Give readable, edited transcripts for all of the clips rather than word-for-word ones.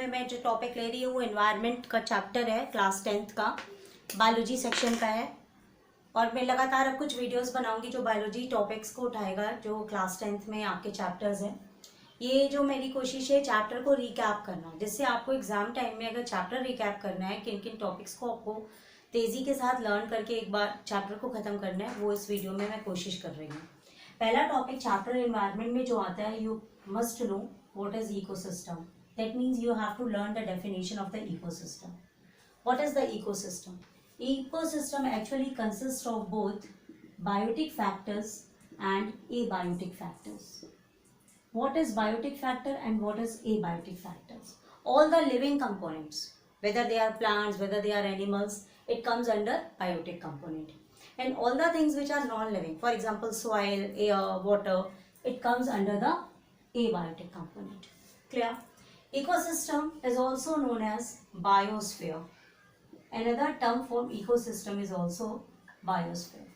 में मैं जो टॉपिक ले रही हूँ वो एनवायरनमेंट का चैप्टर है, क्लास 10th का, बायोलॉजी सेक्शन का है। और मैं लगातार अब कुछ वीडियोस बनाऊंगी जो बायोलॉजी टॉपिक्स को उठाएगा, जो क्लास 10th में आपके चैप्टर्स हैं। ये जो मेरी कोशिश है चैप्टर को रिकैप करना, जिससे आपको एग्जाम टाइम में अगर चैप्टर रिकैप करना है, किन किन टॉपिक्स को आपको तेज़ी के साथ लर्न करके एक बार चैप्टर को ख़त्म करना है, वो इस वीडियो में मैं कोशिश कर रही हूँ। पहला टॉपिक चैप्टर एनवायरनमेंट में जो आता है, you must know what is ecosystem. That means you have to learn the definition of the ecosystem. What is the ecosystem? Ecosystem actually consists of both biotic factors and abiotic factors. What is biotic factor and what is abiotic factors? All the living components, whether they are plants, whether they are animals, it comes under biotic component. And all the things which are non-living, for example soil, air, water, it comes under the abiotic component. Clear? Ecosystem is also known as biosphere. Another term for ecosystem is also biosphere.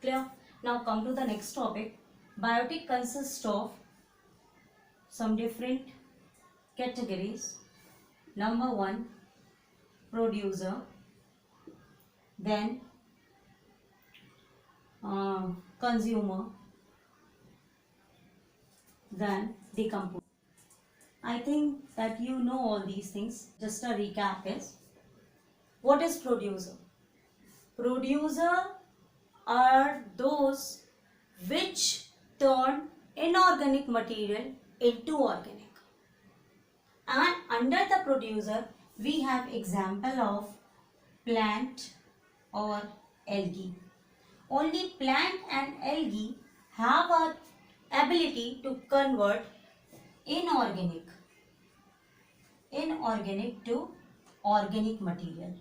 Clear? Now come to the next topic. Biotic consists of some different categories. Number one, producer, then consumer, then decomposer. I think that you know all these things. Just a recap is, what is producer? Producer are those which turn inorganic material into organic. And under the producer, we have example of plant or algae. Only plant and algae have a ability to convert inorganic to organic material.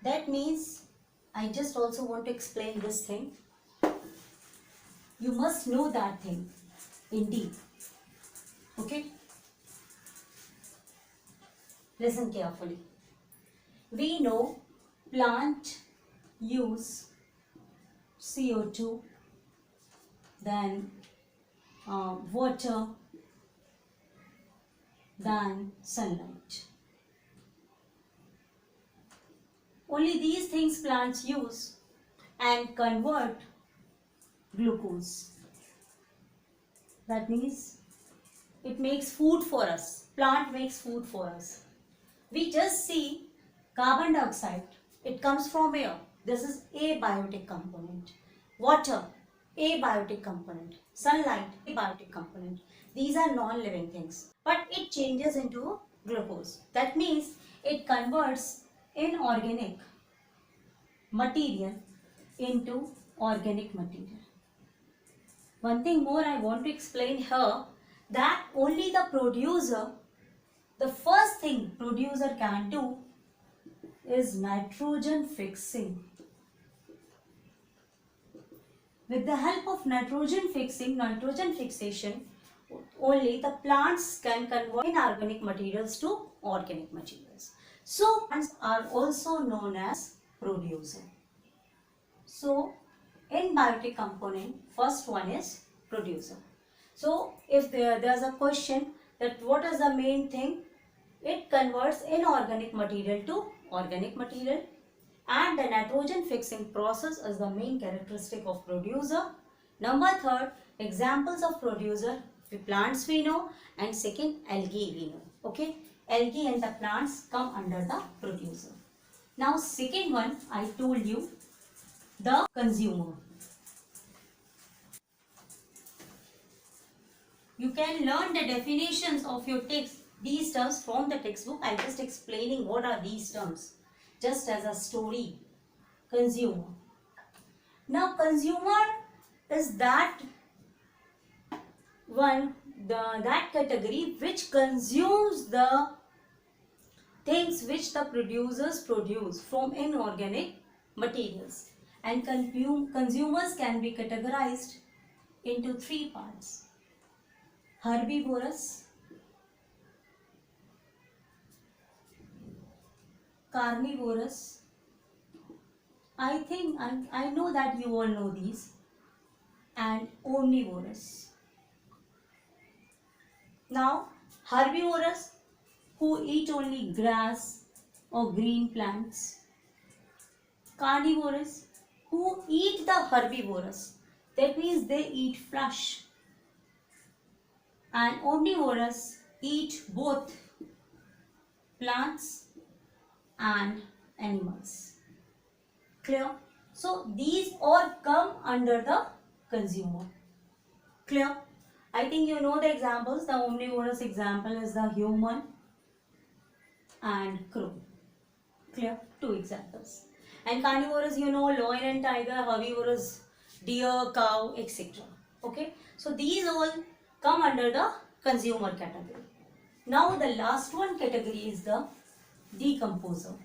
That means, I just also want to explain this thing. You must know that thing in deep. Okay? Listen carefully. We know plant use CO2, then water, then sunlight. Only these things plants use and convert glucose. That means it makes food for us. Plant makes food for us. We just see carbon dioxide. It comes from air. This is abiotic component. Water, abiotic component. Sunlight, abiotic component. These are non-living things. But it changes into glucose. That means it converts inorganic material into organic material. One thing more I want to explain here, that only the producer, the first thing producer can do is nitrogen fixing. With the help of nitrogen fixation, only the plants can convert inorganic materials to organic materials. So plants are also known as producer. So in biotic component, first one is producer. So if there's a question that what is the main thing, it converts inorganic material to organic material, and the nitrogen fixing process is the main characteristic of producer. Number third, examples of producer, plants we know, and second, algae we know. Okay, algae and the plants come under the producer. Now second one, I told you, the consumer. You can learn the definitions of your text, these terms from the textbook. I just explaining what are these terms, just as a story. Consumer. Now consumer is that one, that category which consumes the things which the producers produce from inorganic materials. And consumers can be categorized into three parts: herbivorous, carnivorous. I think I know that you all know these, and omnivorous. Now, herbivorous who eat only grass or green plants. Carnivorous, who eat the herbivorous. That means they eat flesh. And omnivorous, eat both plants and animals. Clear? So these all come under the consumer. Clear? I think you know the examples. The omnivorous example is the human and crow. Clear? Two examples. And carnivorous, you know, lion and tiger, herbivorous, deer, cow, etc. Okay? So these all come under the consumer category. Now the last one category is the decomposer.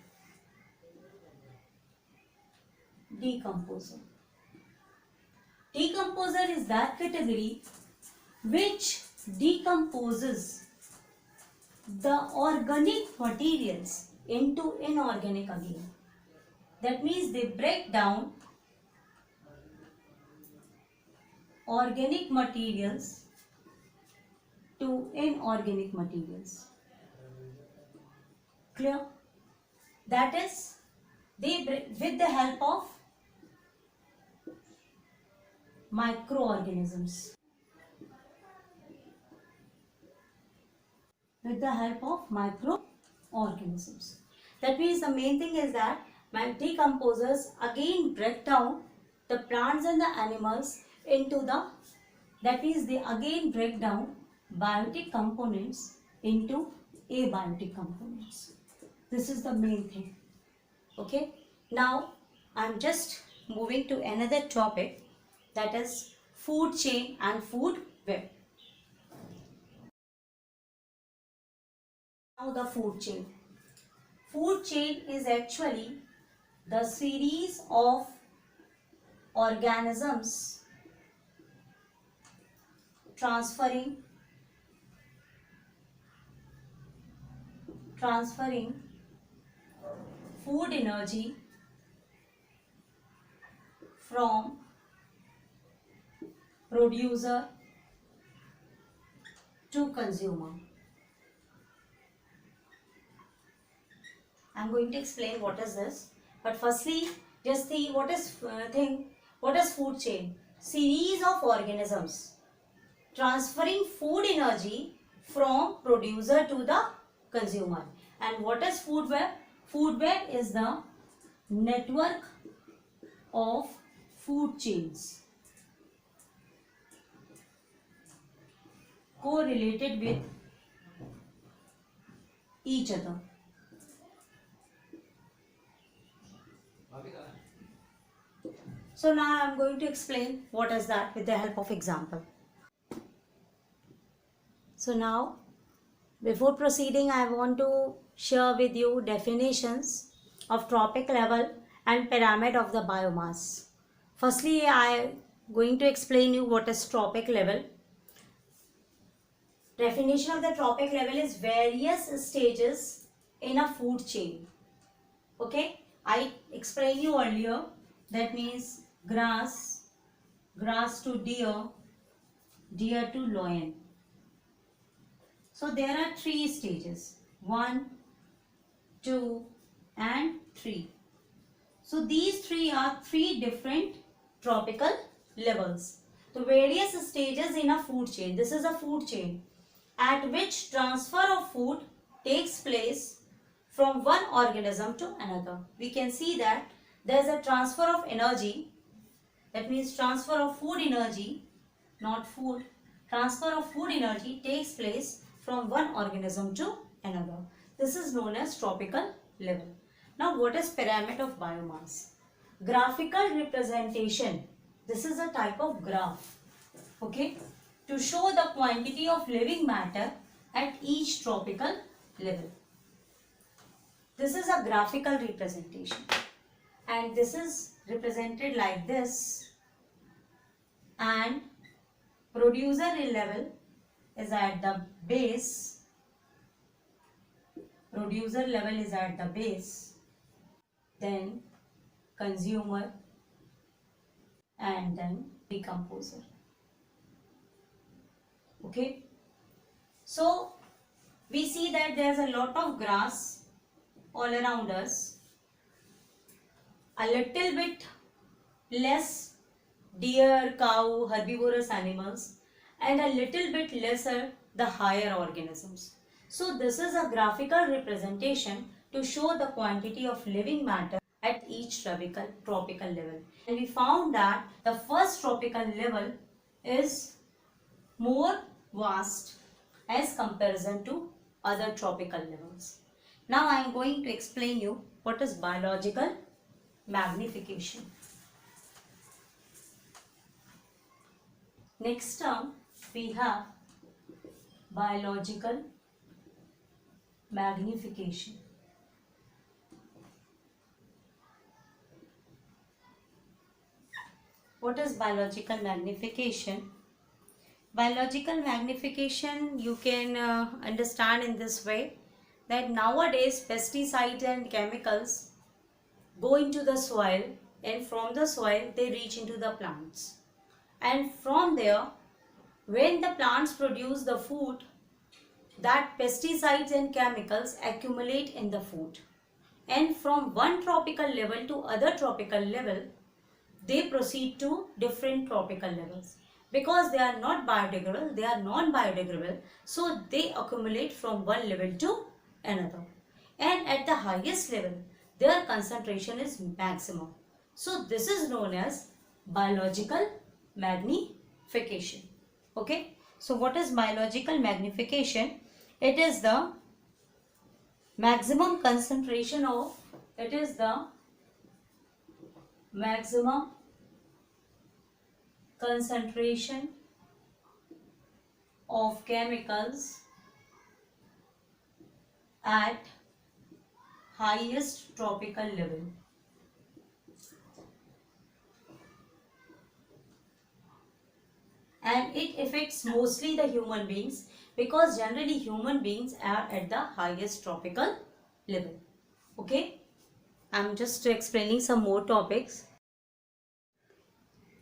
Decomposer. Decomposer is that category which decomposes the organic materials into inorganic again. That means they break down organic materials to inorganic materials. Clear? That is, they with the help of microorganisms. With the help of microorganisms. That means the main thing is that decomposers again break down the plants and the animals into the, that means they again break down biotic components into abiotic components. This is the main thing. Okay. Now I'm just moving to another topic, that is food chain and food web. Now the food chain. Food chain is actually the series of organisms transferring food energy from producer to consumer. I am going to explain what is this, but firstly just see what is food chain. Series of organisms transferring food energy from producer to the consumer. And what is food web? Food web is the network of food chains correlated with each other. So now I am going to explain what is that with the help of example. So now, before proceeding, I want to share with you definitions of trophic level and pyramid of the biomass. Firstly, I am going to explain you what is trophic level. Definition of the trophic level is various stages in a food chain. Okay, I explained you earlier. That means grass to deer, deer to lion. So there are three stages, 1, 2 and 3. So these three are three different tropical levels. The various stages in a food chain. This is a food chain at which transfer of food takes place from one organism to another. We can see that there is a transfer of energy. That means transfer of food energy, not food. Transfer of food energy takes place from one organism to another. This is known as tropical level. Now what is pyramid of biomass? Graphical representation. This is a type of graph. Okay. To show the quantity of living matter at each tropical level. This is a graphical representation. And this is represented like this. And producer level is at the base. Producer level is at the base. Then consumer and then decomposer. Okay. So we see that there's a lot of grass all around us, a little bit less deer, cow, herbivorous animals, and a little bit lesser the higher organisms. So this is a graphical representation to show the quantity of living matter at each tropical level. And we found that the first tropical level is more vast as comparison to other tropical levels. Now I am going to explain you what is biological magnification. Next term we have biological magnification. What is biological magnification? Biological magnification you can understand in this way, that nowadays pesticides and chemicals go into the soil, and from the soil they reach into the plants, and from there when the plants produce the food, that pesticides and chemicals accumulate in the food, and from one tropical level to other tropical level they proceed to different tropical levels. Because they are not biodegradable, they are non-biodegradable, so they accumulate from one level to another. And at the highest level, their concentration is maximum. So this is known as biological magnification. Okay. So what is biological magnification? It is the maximum concentration of, chemicals at highest tropical level. And it affects mostly the human beings, because generally human beings are at the highest tropical level. Okay, I'm just explaining some more topics.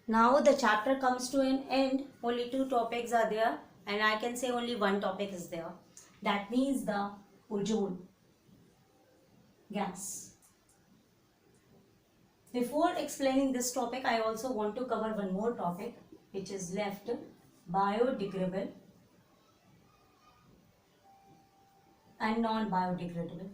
Now the chapter comes to an end. Only 2 topics are there, and I can say only 1 topic is there. That means the ozone gas. Before explaining this topic, I also want to cover one more topic which is left: biodegradable and non-biodegradable.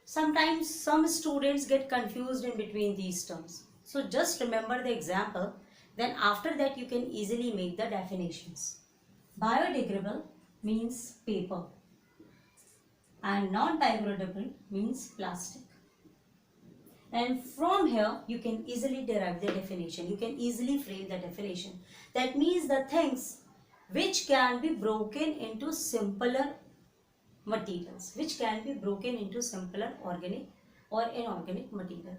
Sometimes some students get confused in between these terms. So just remember the example, then after that you can easily make the definitions. Biodegradable means paper and non-biodegradable means plastic. And from here you can easily derive the definition. You can easily frame the definition. That means the things which can be broken into simpler materials, organic or inorganic material,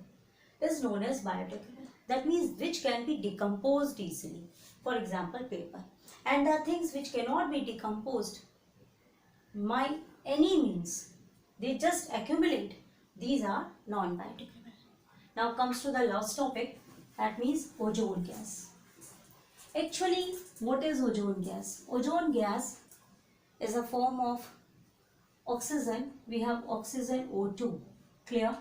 is known as biodegradable. That means which can be decomposed easily. For example, paper. And the things which cannot be decomposed by any means, they just accumulate. These are non-biodegradable. Now comes to the last topic, that means ozone gas. Actually, what is ozone gas? Ozone gas is a form of oxygen. We have oxygen O2, clear?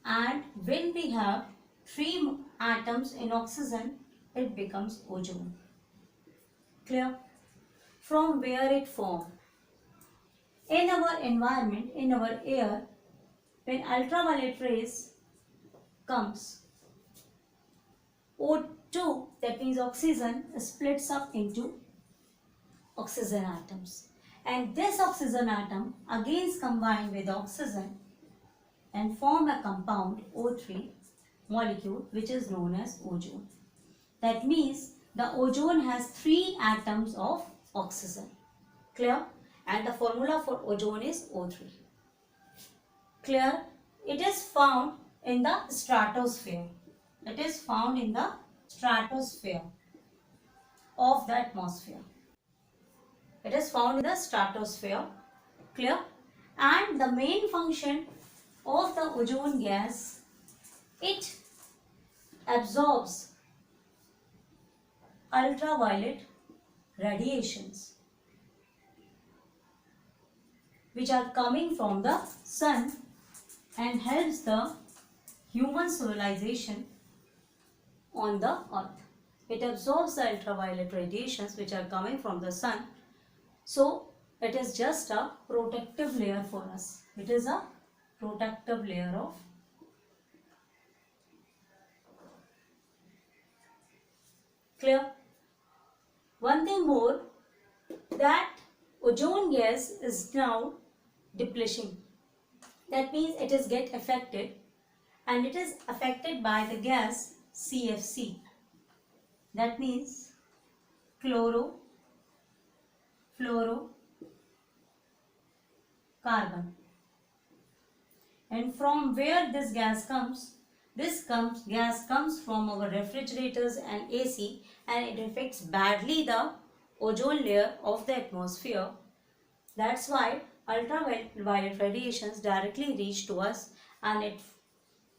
And when we have 3 atoms in oxygen, it becomes ozone, clear? From where it formed? In our environment, in our air, when ultraviolet rays comes, O2, that means oxygen, splits up into oxygen atoms. And this oxygen atom again combined with oxygen and form a compound O3 molecule, which is known as ozone. That means the ozone has 3 atoms of oxygen, clear? And the formula for ozone is O3, clear? It is found in the stratosphere. It is found in the stratosphere of the atmosphere. It is found in the stratosphere, clear? And the main function of the ozone gas, it absorbs ultraviolet radiations which are coming from the sun and helps the human civilization on the earth. It absorbs the ultraviolet radiations which are coming from the sun. So it is just a protective layer for us. It is a protective layer of clear. One thing more, that ozone gas is now depleting. That means it is get affected, and it is affected by the gas CFC. That means chlorofluorocarbon. And from where this gas comes? Gas comes from our refrigerators and AC, and it affects badly the ozone layer of the atmosphere. That's why ultraviolet radiations directly reach to us and it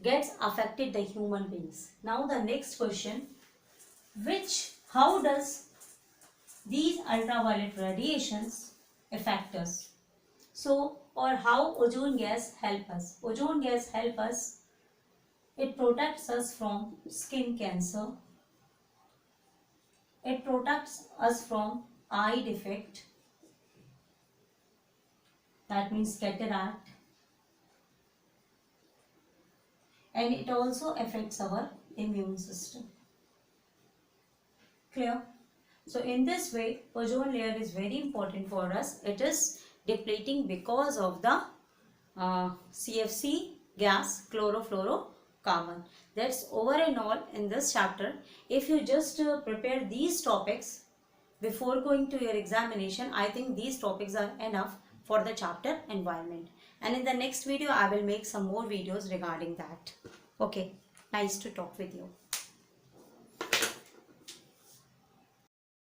gets affected the human beings. Now the next question, how does these ultraviolet radiations affect us? So, or how ozone gas help us? Ozone gas help us. It protects us from skin cancer. It protects us from eye defect. That means cataract. And it also affects our immune system. Clear? So in this way, ozone layer is very important for us. It is depleting because of the CFC gas, chlorofluorocarbon. That's over and all in this chapter. If you just prepare these topics before going to your examination, I think these topics are enough for the chapter environment. And in the next video, I will make some more videos regarding that. Okay, nice to talk with you.